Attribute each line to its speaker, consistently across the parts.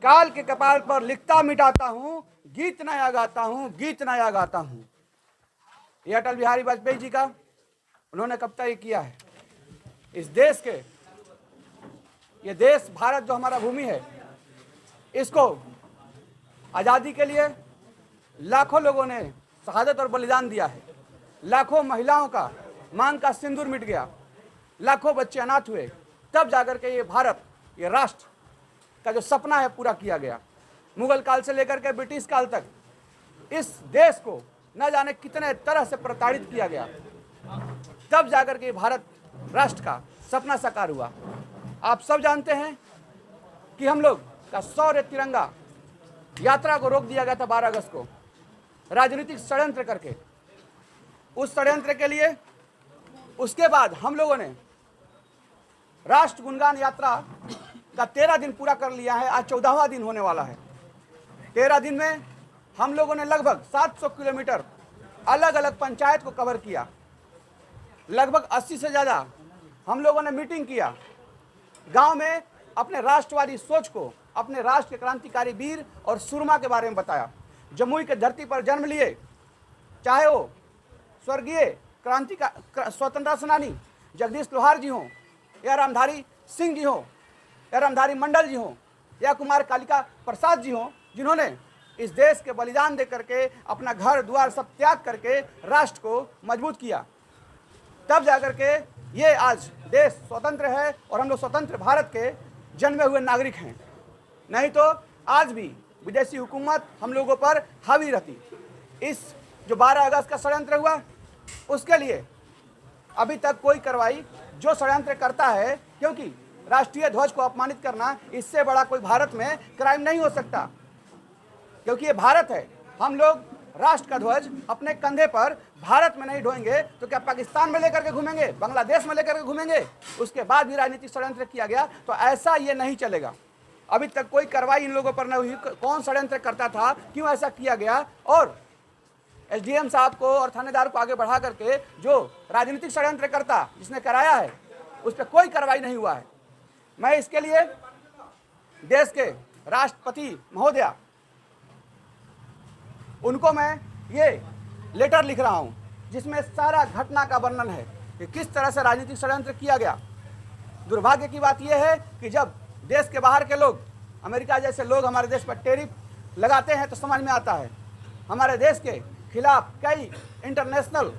Speaker 1: काल के कपाल पर लिखता मिटाता हूं, गीत नया गाता हूं, गीत नया गाता हूं। ये अटल बिहारी वाजपेयी जी का उन्होंने कब तक किया है। इस देश के, ये देश भारत जो हमारा भूमि है, इसको आज़ादी के लिए लाखों लोगों ने शहादत और बलिदान दिया है। लाखों महिलाओं का मांग का सिंदूर मिट गया, लाखों बच्चे अनाथ हुए, तब जाकर के ये भारत, ये राष्ट्र का जो सपना है पूरा किया गया। मुगल काल से लेकर के ब्रिटिश काल तक इस देश को न जाने कितने तरह से प्रताड़ित किया गया, तब जाकर के भारत राष्ट्र का सपना साकार हुआ। आप सब जानते हैं कि हम लोग का शौर्य तिरंगा यात्रा को रोक दिया गया था 12 अगस्त को, राजनीतिक षड्यंत्र करके। उस षड्यंत्र के लिए उसके बाद हम लोगों ने राष्ट्र गुणगान यात्रा का 13 दिन पूरा कर लिया है। आज 14वां दिन होने वाला है। 13 दिन में हम लोगों ने लगभग 700 किलोमीटर अलग अलग पंचायत को कवर किया। लगभग 80 से ज़्यादा हम लोगों ने मीटिंग किया। गांव में अपने राष्ट्रवादी सोच को, अपने राष्ट्र के क्रांतिकारी वीर और सुरमा के बारे में बताया। जमुई के धरती पर जन्म लिए, चाहे वो स्वर्गीय स्वतंत्रता सेनानी जगदीश लोहार जी हों, या रामधारी सिंह जी हों, या रामधारी मंडल जी हों, या कुमार कालिका प्रसाद जी हों, जिन्होंने इस देश के बलिदान दे करके अपना घर द्वार सब त्याग करके राष्ट्र को मजबूत किया, तब जाकर के ये आज देश स्वतंत्र है और हम लोग स्वतंत्र भारत के जन्मे हुए नागरिक हैं। नहीं तो आज भी विदेशी हुकूमत हम लोगों पर हावी रहती। इस जो 12 अगस्त का षड्यंत्र हुआ, उसके लिए अभी तक कोई कार्रवाई, जो षड्यंत्र करता है, क्योंकि राष्ट्रीय ध्वज को अपमानित करना, इससे बड़ा कोई भारत में क्राइम नहीं हो सकता, क्योंकि ये भारत है। हम लोग राष्ट्र का ध्वज अपने कंधे पर भारत में नहीं ढोएंगे तो क्या पाकिस्तान में लेकर के घूमेंगे, बांग्लादेश में लेकर के घूमेंगे? उसके बाद भी राजनीतिक षड्यंत्र किया गया, तो ऐसा ये नहीं चलेगा। अभी तक कोई कार्रवाई इन लोगों पर नहीं हुई। कौन षड्यंत्र करता था, क्यों ऐसा किया गया, और एसडीएम साहब को और थानेदार को आगे बढ़ा करके जो राजनीतिक षड्यंत्र करता, जिसने कराया है, उस पर कोई कार्रवाई नहीं हुआ है। मैं इसके लिए देश के राष्ट्रपति महोदया, उनको मैं ये लेटर लिख रहा हूँ, जिसमें सारा घटना का वर्णन है कि किस तरह से राजनीतिक षड्यंत्र किया गया। दुर्भाग्य की बात यह है कि जब देश के बाहर के लोग, अमेरिका जैसे लोग हमारे देश पर टैरिफ लगाते हैं, तो समझ में आता है। हमारे देश के खिलाफ कई इंटरनेशनल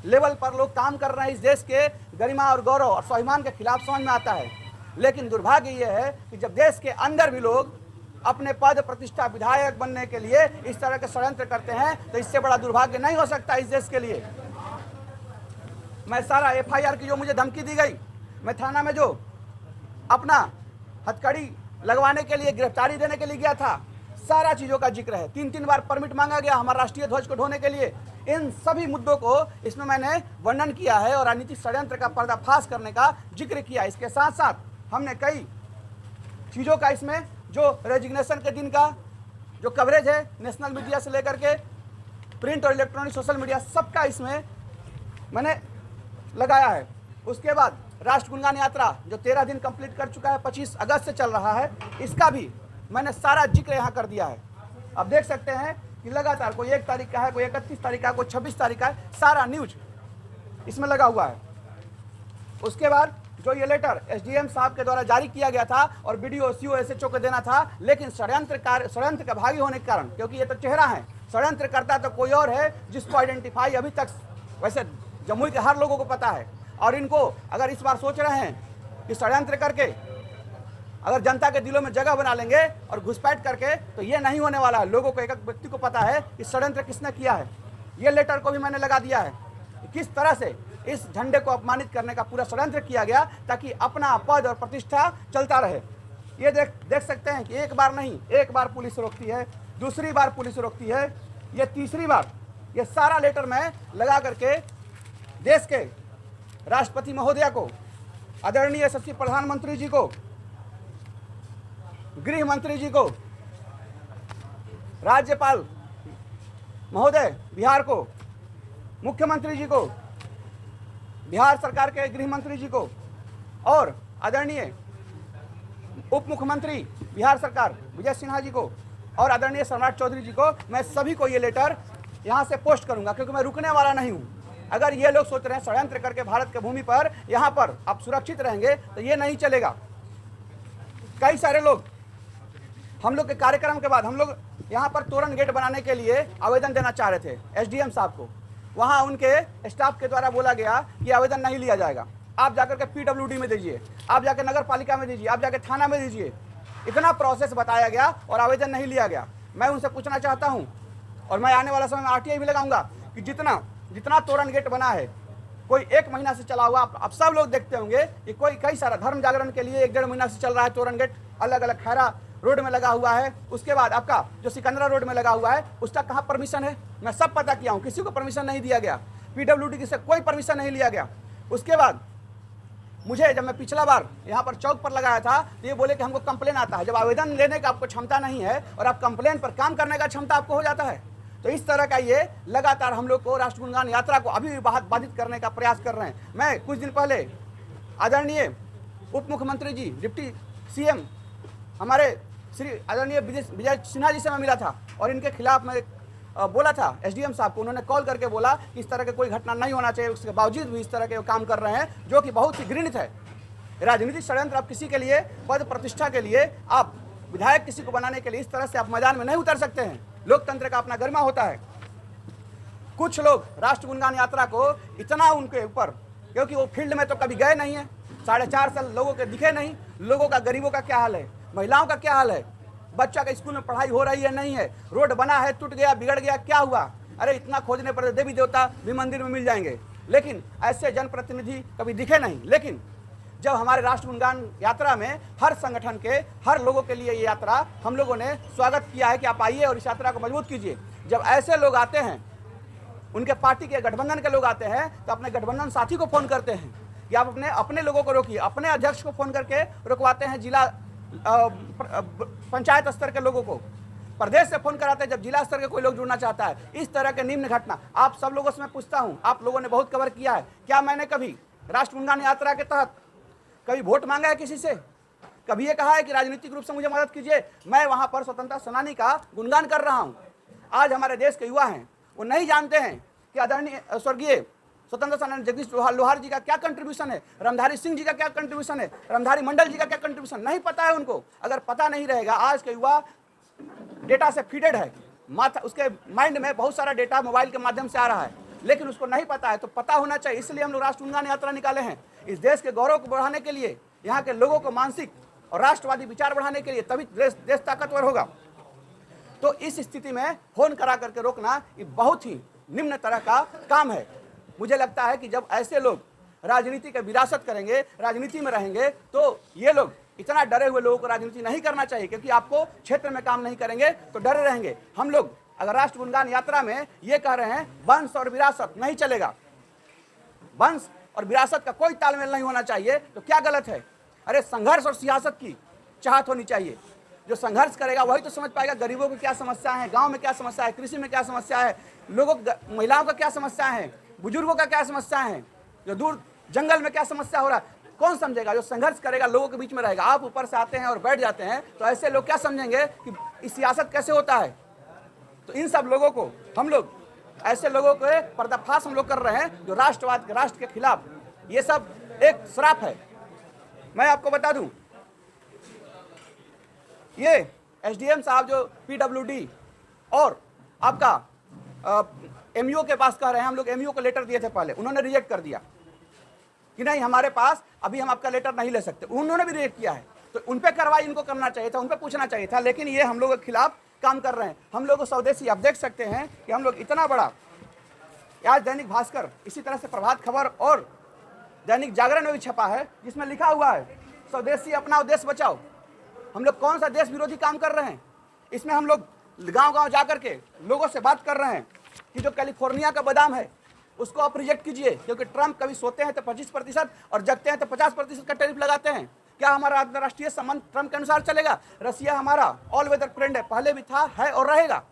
Speaker 1: लेवल पर लोग काम कर रहे हैं, इस देश के गरिमा और गौरव और स्वाभिमान के खिलाफ, समझ में आता है। लेकिन दुर्भाग्य ये है कि जब देश के अंदर भी लोग अपने पद प्रतिष्ठा, विधायक बनने के लिए इस तरह के षड्यंत्र करते हैं, तो इससे बड़ा दुर्भाग्य नहीं हो सकता इस देश के लिए। मैं सारा एफआईआर की जो मुझे धमकी दी गई, मैं थाना में जो अपना हथकड़ी लगवाने के लिए, गिरफ्तारी देने के लिए गया था, सारा चीज़ों का जिक्र है। 3 बार परमिट मांगा गया हमारा राष्ट्रीय ध्वज को ढोने के लिए। इन सभी मुद्दों को इसमें मैंने वर्णन किया है और राजनीतिक षड्यंत्र का पर्दाफाश करने का जिक्र किया। इसके साथ साथ हमने कई चीज़ों का, इसमें जो रेजिग्नेशन के दिन का जो कवरेज है, नेशनल मीडिया से लेकर के प्रिंट और इलेक्ट्रॉनिक सोशल मीडिया, सबका इसमें मैंने लगाया है। उसके बाद राष्ट्र गुणगान यात्रा जो 13 दिन कंप्लीट कर चुका है, 25 अगस्त से चल रहा है, इसका भी मैंने सारा जिक्र यहाँ कर दिया है। अब देख सकते हैं कि लगातार कोई 1 तारीख का है, कोई 31 तारीख का है, कोई 26 तारीख का है, सारा न्यूज इसमें लगा हुआ है। उसके बाद जो ये लेटर एसडीएम साहब के द्वारा जारी किया गया था और बीडीओ, सीओ, एसएचओ को देना था, लेकिन षड्यंत्र का भागी होने के कारण, क्योंकि ये तो चेहरा है, षड्यंत्र करता तो कोई और है, जिसको आइडेंटिफाई अभी तक वैसे जमुई के हर लोगों को पता है। और इनको अगर इस बार सोच रहे हैं कि षड्यंत्र करके अगर जनता के दिलों में जगह बना लेंगे और घुसपैठ करके, तो ये नहीं होने वाला है। लोगों को, एक एक व्यक्ति को पता है कि षड्यंत्र किसने किया है। ये लेटर को भी मैंने लगा दिया है कि किस तरह से इस झंडे को अपमानित करने का पूरा षड्यंत्र किया गया, ताकि अपना पद और प्रतिष्ठा चलता रहे। ये देख सकते हैं कि एक बार नहीं, एक बार पुलिस रोकती है, दूसरी बार पुलिस रोकती है, ये तीसरी बार। ये सारा लेटर मैं लगा करके देश के राष्ट्रपति महोदया को, आदरणीय यशस्वी प्रधानमंत्री जी को, गृह मंत्री जी को, राज्यपाल महोदय बिहार को, मुख्यमंत्री जी को, बिहार सरकार के गृह मंत्री जी को, और आदरणीय उप मुख्यमंत्री बिहार सरकार विजय सिन्हा जी को और आदरणीय सम्राट चौधरी जी को, मैं सभी को ये लेटर यहाँ से पोस्ट करूंगा, क्योंकि मैं रुकने वाला नहीं हूँ। अगर ये लोग सोच रहे हैं षड्यंत्र करके भारत की भूमि पर यहाँ पर आप सुरक्षित रहेंगे, तो ये नहीं चलेगा। कई सारे लोग हम लोग के कार्यक्रम के बाद हम लोग यहाँ पर तोरण गेट बनाने के लिए आवेदन देना चाह रहे थे एसडीएम साहब को। वहाँ उनके स्टाफ के द्वारा बोला गया कि आवेदन नहीं लिया जाएगा, आप जाकर के पीडब्ल्यूडी में दीजिए, आप जाकर नगर पालिका में दीजिए, आप जाकर थाना में दीजिए। इतना प्रोसेस बताया गया और आवेदन नहीं लिया गया। मैं उनसे पूछना चाहता हूँ, और मैं आने वाला समय में आरटीआई भी लगाऊंगा कि जितना तोरण गेट बना है, कोई 1 महीना से चला हुआ, आप सब लोग देखते होंगे कि कोई कई सारा धर्म जागरण के लिए 1-1.5 महीना से चल रहा है तोरण गेट, अलग अलग खैरा रोड में लगा हुआ है। उसके बाद आपका जो सिकंदरा रोड में लगा हुआ है, उसका कहाँ परमिशन है? मैं सब पता किया हूँ, किसी को परमिशन नहीं दिया गया, पीडब्ल्यूडी से कोई परमिशन नहीं लिया गया। उसके बाद मुझे जब मैं पिछला बार यहाँ पर चौक पर लगाया था, तो ये बोले कि हमको कंप्लेन आता है। जब आवेदन लेने का आपको क्षमता नहीं है और आप कंप्लेन पर काम करने का क्षमता आपको हो जाता है, तो इस तरह का ये लगातार हम लोग को राष्ट्र गुणगान यात्रा को अभी भी बाधित करने का प्रयास कर रहे हैं। मैं कुछ दिन पहले आदरणीय उप मुख्यमंत्री जी, डिप्टी सीएम हमारे श्री आदरणीय विजय सिन्हा जी से मैं मिला था और इनके खिलाफ मैं बोला था एसडीएम साहब को। उन्होंने कॉल करके बोला कि इस तरह के कोई घटना नहीं होना चाहिए, उसके बावजूद भी इस तरह के काम कर रहे हैं, जो कि बहुत ही घृणित है। राजनीतिक षड्यंत्र, आप किसी के लिए पद प्रतिष्ठा के लिए, आप विधायक किसी को बनाने के लिए इस तरह से आप मैदान में नहीं उतर सकते हैं। लोकतंत्र का अपना गरिमा होता है। कुछ लोग राष्ट्र गुणगान यात्रा को इतना उनके ऊपर, क्योंकि वो फील्ड में तो कभी गए नहीं है, 4.5 साल लोगों के दिखे नहीं, लोगों का, गरीबों का क्या हाल है, महिलाओं का क्या हाल है, बच्चा का स्कूल में पढ़ाई हो रही है नहीं है, रोड बना है, टूट गया, बिगड़ गया, क्या हुआ? अरे इतना खोजने पर देवी देवता भी मंदिर में मिल जाएंगे, लेकिन ऐसे जनप्रतिनिधि कभी दिखे नहीं। लेकिन जब हमारे राष्ट्र गुणगान यात्रा में हर संगठन के, हर लोगों के लिए ये यात्रा हम लोगों ने स्वागत किया है कि आप आइए और इस यात्रा को मजबूत कीजिए। जब ऐसे लोग आते हैं, उनके पार्टी के गठबंधन के लोग आते हैं, तो अपने गठबंधन साथी को फोन करते हैं कि आप अपने लोगों को रोकिए, अपने अध्यक्ष को फोन करके रुकवाते हैं, जिला पंचायत स्तर के लोगों को प्रदेश से फोन कराते हैं जब जिला स्तर के कोई लोग जुड़ना चाहता है। इस तरह के निम्न घटना आप सब लोगों से मैं पूछता हूं, आप लोगों ने बहुत कवर किया है, क्या मैंने कभी राष्ट्र गुणगान यात्रा के तहत कभी वोट मांगा है किसी से? कभी ये कहा है कि राजनीतिक रूप से मुझे मदद कीजिए? मैं वहां पर स्वतंत्रता सेनानी का गुणगान कर रहा हूं। आज हमारे देश के युवा हैं, वो नहीं जानते हैं कि आदरणीय स्वर्गीय स्वतंत्रता सेनानी जगदीश लोहार जी का क्या कंट्रीब्यूशन है, रामधारी सिंह जी का क्या कंट्रीब्यूशन है, रामधारी मंडल जी का क्या कंट्रीब्यूशन, नहीं पता है उनको। अगर पता नहीं रहेगा, आज के युवा डेटा से फीडेड है, माथा उसके माइंड में बहुत सारा डेटा मोबाइल के माध्यम से आ रहा है, लेकिन उसको नहीं पता है, तो पता होना चाहिए। इसलिए हम लोग राष्ट्र गुणगान यात्रा निकाले हैं, इस देश के गौरव को बढ़ाने के लिए, यहाँ के लोगों को मानसिक और राष्ट्रवादी विचार बढ़ाने के लिए, तभी देश ताकतवर होगा। तो इस स्थिति में फोन करा करके रोकना ये बहुत ही निम्न तरह का काम है। मुझे लगता है कि जब ऐसे लोग राजनीति का विरासत करेंगे, राजनीति में रहेंगे, तो ये लोग, इतना डरे हुए लोगों को राजनीति नहीं करना चाहिए, क्योंकि आपको क्षेत्र में काम नहीं करेंगे तो डरे रहेंगे। हम लोग अगर राष्ट्र गुणगान यात्रा में ये कह रहे हैं वंश और विरासत नहीं चलेगा, वंश और विरासत का कोई तालमेल नहीं होना चाहिए, तो क्या गलत है? अरे संघर्ष और सियासत की चाहत होनी चाहिए। जो संघर्ष करेगा वही तो समझ पाएगा गरीबों की क्या समस्या है, गांव में क्या समस्या है, कृषि में क्या समस्या है, लोगों, महिलाओं का क्या समस्या है, बुजुर्गों का क्या समस्या है, जो दूर जंगल में क्या समस्या हो रहा है, कौन समझेगा? जो संघर्ष करेगा, लोगों के बीच में रहेगा। आप ऊपर से आते हैं और बैठ जाते हैं, तो ऐसे लोग क्या समझेंगे कि इस सियासत कैसे होता है? तो इन सब लोगों को हम लोग, ऐसे लोगों के पर्दाफाश हम लोग कर रहे हैं जो राष्ट्रवाद के, राष्ट्र के खिलाफ, ये सब एक श्राप है। मैं आपको बता दूं, ये एसडीएम साहब जो पीडब्ल्यूडी और आपका एमईओ के पास कह रहे हैं, हम लोग एमईओ को लेटर दिए थे पहले, उन्होंने रिजेक्ट कर दिया कि नहीं हमारे पास अभी हम आपका लेटर नहीं ले सकते, उन्होंने भी रिजेक्ट किया है। तो उन पे कार्रवाई इनको करना चाहिए था, उन पे पूछना चाहिए था, लेकिन ये हम लोगों के खिलाफ काम कर रहे हैं। हम लोग स्वदेशी, आप देख सकते हैं कि हम लोग इतना बड़ा, आज दैनिक भास्कर, इसी तरह से प्रभात खबर और दैनिक जागरण में भी छपा है, जिसमें लिखा हुआ है स्वदेशी अपनाओ देश बचाओ। हम लोग कौन सा देश विरोधी काम कर रहे हैं? इसमें हम लोग गांव-गांव जाकर के लोगों से बात कर रहे हैं कि जो कैलिफोर्निया का बादाम है उसको आप रिजेक्ट कीजिए, क्योंकि ट्रंप कभी सोते हैं तो 25% और जगते हैं तो 50% का टैरिफ लगाते हैं। क्या हमारा अंतर्राष्ट्रीय संबंध ट्रंप के अनुसार चलेगा? रसिया हमारा ऑल वेदर फ्रेंड है, पहले भी था, है और रहेगा।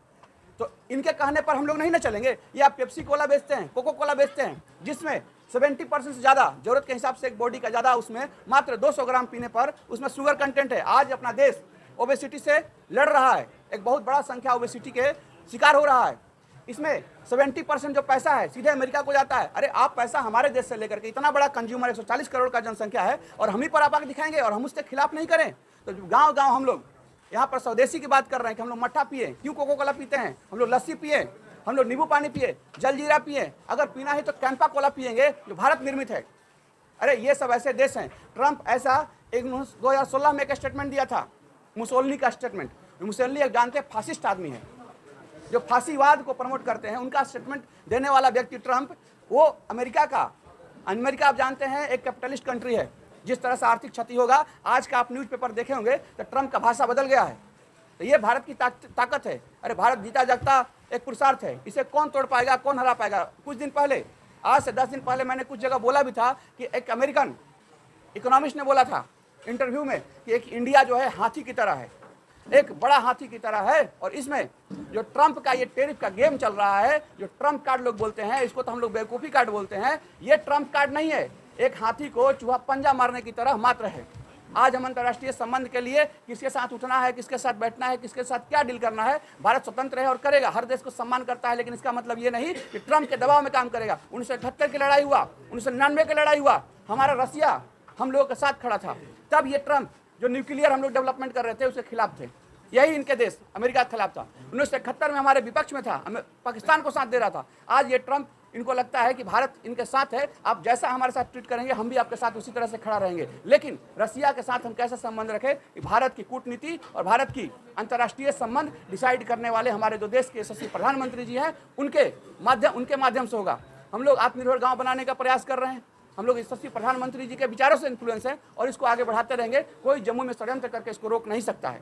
Speaker 1: तो इनके कहने पर हम लोग नहीं ना चलेंगे। ये आप पेप्सी कोला बेचते हैं, कोको कोला बेचते हैं, जिसमें 70% से ज़्यादा जरूरत के हिसाब से एक बॉडी का ज़्यादा उसमें मात्र 200 ग्राम पीने पर उसमें शुगर कंटेंट है। आज अपना देश ओबेसिटी से लड़ रहा है, एक बहुत बड़ा संख्या ओबेसिटी के शिकार हो रहा है। इसमें 70% जो पैसा है सीधे अमेरिका को जाता है। अरे आप पैसा हमारे देश से लेकर के, इतना बड़ा कंज्यूमर 140 करोड़ का जनसंख्या है और हम ही पर आप आके दिखाएंगे और हम उसके खिलाफ नहीं करें। तो गांव गांव हम लोग यहाँ पर स्वदेशी की बात कर रहे हैं कि हम लोग मट्ठा पिए, क्यों कोको कोला पीते हैं, हम लोग लस्सी पिए, हम लोग नींबू पानी पिए, जलजीरा पिए, अगर पीना है तो कैंपा कोला पिएंगे जो भारत निर्मित है। अरे ये सब ऐसे देश हैं। ट्रंप ऐसा 2016 में एक स्टेटमेंट दिया था, मुसोलिनी का स्टेटमेंट। मुसोलिनी एक जानते फासिस्ट आदमी है जो फांसीवाद को प्रमोट करते हैं, उनका स्टेटमेंट देने वाला व्यक्ति ट्रंप, वो अमेरिका आप जानते हैं एक कैपिटलिस्ट कंट्री है। जिस तरह से आर्थिक क्षति होगा, आज का आप न्यूज़पेपर देखे होंगे तो ट्रंप का भाषा बदल गया है। तो ये भारत की ताकत है। अरे भारत जीता जागता एक पुरुषार्थ है, इसे कौन तोड़ पाएगा, कौन हरा पाएगा। कुछ दिन पहले, आज से 10 दिन पहले मैंने कुछ जगह बोला भी था कि एक अमेरिकन इकोनॉमिस्ट ने बोला था इंटरव्यू में कि एक इंडिया जो है हाथी की तरह है, एक बड़ा हाथी की तरह है, और इसमें जो ट्रंप का ये टेरिफ का गेम चल रहा है, जो ट्रंप कार्ड लोग बोलते हैं, इसको तो हम लोग बेवकूफ़ी कार्ड बोलते हैं, ये ट्रंप कार्ड नहीं है, एक हाथी को चूहा पंजा मारने की तरह मात्र है। आज हम अंतर्राष्ट्रीय संबंध के लिए किसके साथ उठना है, किसके साथ बैठना है, किसके साथ क्या डील करना है, भारत स्वतंत्र है और करेगा, हर देश को सम्मान करता है। लेकिन इसका मतलब ये नहीं कि ट्रंप के दबाव में काम करेगा। 1978 की लड़ाई हुआ, 1999 की लड़ाई हुआ, हमारा रसिया हम लोगों के साथ खड़ा था, तब ये ट्रंप जो न्यूक्लियर हम लोग डेवलपमेंट कर रहे थे उसके खिलाफ थे। यही इनके देश अमेरिका के खिलाफ था। 1971 में हमारे विपक्ष में था, पाकिस्तान को साथ दे रहा था। आज ये ट्रंप, इनको लगता है कि भारत इनके साथ है, आप जैसा हमारे साथ ट्रीट करेंगे हम भी आपके साथ उसी तरह से खड़ा रहेंगे। लेकिन रसिया के साथ हम कैसा संबंध रखें, कि भारत की कूटनीति और भारत की अंतर्राष्ट्रीय संबंध डिसाइड करने वाले हमारे जो देश के यशस्वी प्रधानमंत्री जी हैं उनके माध्यम से होगा। हम लोग आत्मनिर्भर गाँव बनाने का प्रयास कर रहे हैं, हम लोग यशस्वी प्रधानमंत्री जी के विचारों से इन्फ्लुएंस हैं और इसको आगे बढ़ाते रहेंगे। कोई जम्मू में षड्यंत्र करके इसको रोक नहीं सकता है।